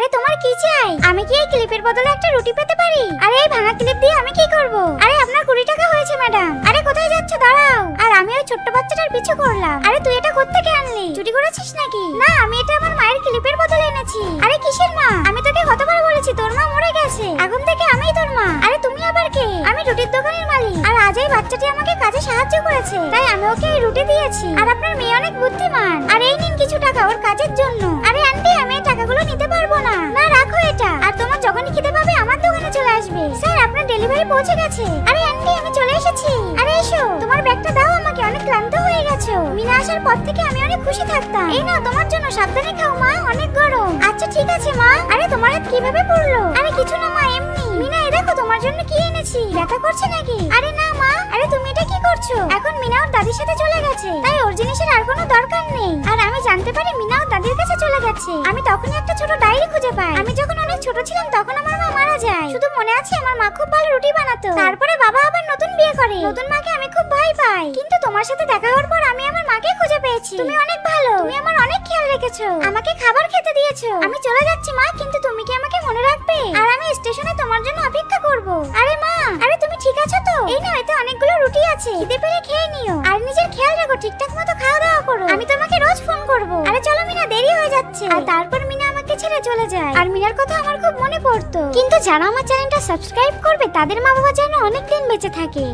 আরে তোমার কি চাই? আমি কি এই ক্লিপের বদলে একটা রুটি পেতে পারি? আরে এই ভাঙা ক্লিপ দিয়ে আমি কি করব? আরে আপনার 20 টাকা হয়েছে ম্যাডাম। আরে কোথায় যাচ্ছ, দাঁড়াও। আর আমি ওই ছোট্ট বাচ্চাটার পিছু করলাম। আরে তুই এটা কোত্থেকে আনলি? চুরি করেছিস নাকি? না, আমি এটা আমার মায়ের ক্লিপের বদলে এনেছি। আরে কিসের মা? আমি তোকে কতবার বলেছি তোর মা মরে গেছে, এখন থেকে আমিই তোর মা। আরে তুমি আবার কে? আমি রুটির দোকানের মালিক। আর আজ এই বাচ্চাটি আমাকে কাজে সাহায্য করেছে, তাই আমি ওকে এই রুটি দিয়েছি। আর আপনার মেয়ে অনেক বুদ্ধিমান। আর এই নিন কিছু টাকা ওর কাজের জন্য। আরে আন্টি, আমি এই টাকাগুলো নিতে পারবো না। না, রাখো এটা। আর তোমার যখনই খিদে পাবে আমার দোকানে চলে আসবে। স্যার, আপনার ডেলিভারি পৌঁছে গেছে। আরে আন্টি, আমি চলে এসেছি। আরে এসো, তোমার ব্যাগটা দাও আমাকে, অনেক ক্লান্ত হয়ে গেছো। মিনা আসার পর থেকে আমি অনেক খুশি থাকতাম। এই নাও তোমার জন্য, সাবধানে খাও মা, অনেক গরম। আচ্ছা ঠিক আছে মা। আরে তোমার হাত কিভাবে পড়লো? আরে কিছু না মা, এমনি। মিনা, এই দেখো তোমার জন্য কি এনেছি। ব্যথা করছে নাকি? আরে না মা। আরে তুমি এটা কি করছো? এখন মিনা ওর দাদির সাথে চলে গেছে, তাই ওর জিনিসের আর কোনো দরকার নেই। আর আমি জানতে পারি মিনা ওর দাদির কাছে চলে গেছে। আমি তখনই একটা ছোট ডায়েরি খুঁজে পাই। আমি যখন অনেক ছোট ছিলাম তখন আমার মা মারা যায়। শুধু মনে আছে আমার মা খুব ভালো রুটি বানাতো। তারপরে বাবা আবার নতুন বিয়ে করে। নতুন মাকে আমি খুব ভয় পাই, কিন্তু তোমার সাথে দেখা হওয়ার পর আমি আমার মাকে খুঁজে পেয়েছি। তুমি অনেক ভালো, তুমি আমার অনেক খেয়াল রেখেছো, আমাকে খাবার খেতে দিয়েছো। আমি চলে যাচ্ছি মা, কিন্তু তুমি কি আমাকে মনে রাখবে? আর আমি স্টেশনে তোমার জন্য অপেক্ষা করব। আরে মা, আরে তুমি ঠিক আছো তো? এই নাও, এতে অনেকগুলো রুটি আছে, খিদে পেলে খেয়ে নিও। আর নিজের খেয়াল রাখো, ঠিকঠাক মতো খাওয়া দাওয়া করো। আমি তোমাকে রোজ ফোন করব। আরে চলো মিনা, দেরি হয়ে যাচ্ছে। আর তারপর মিনা আমাকে ছেড়ে চলে যায়। আর মিনার কথা আমার খুব মনে পড়তো। কিন্তু যারা আমার চ্যানেলটা সাবস্ক্রাইব করবে তাদের মা বাবা যেন অনেক দিন বেঁচে থাকে।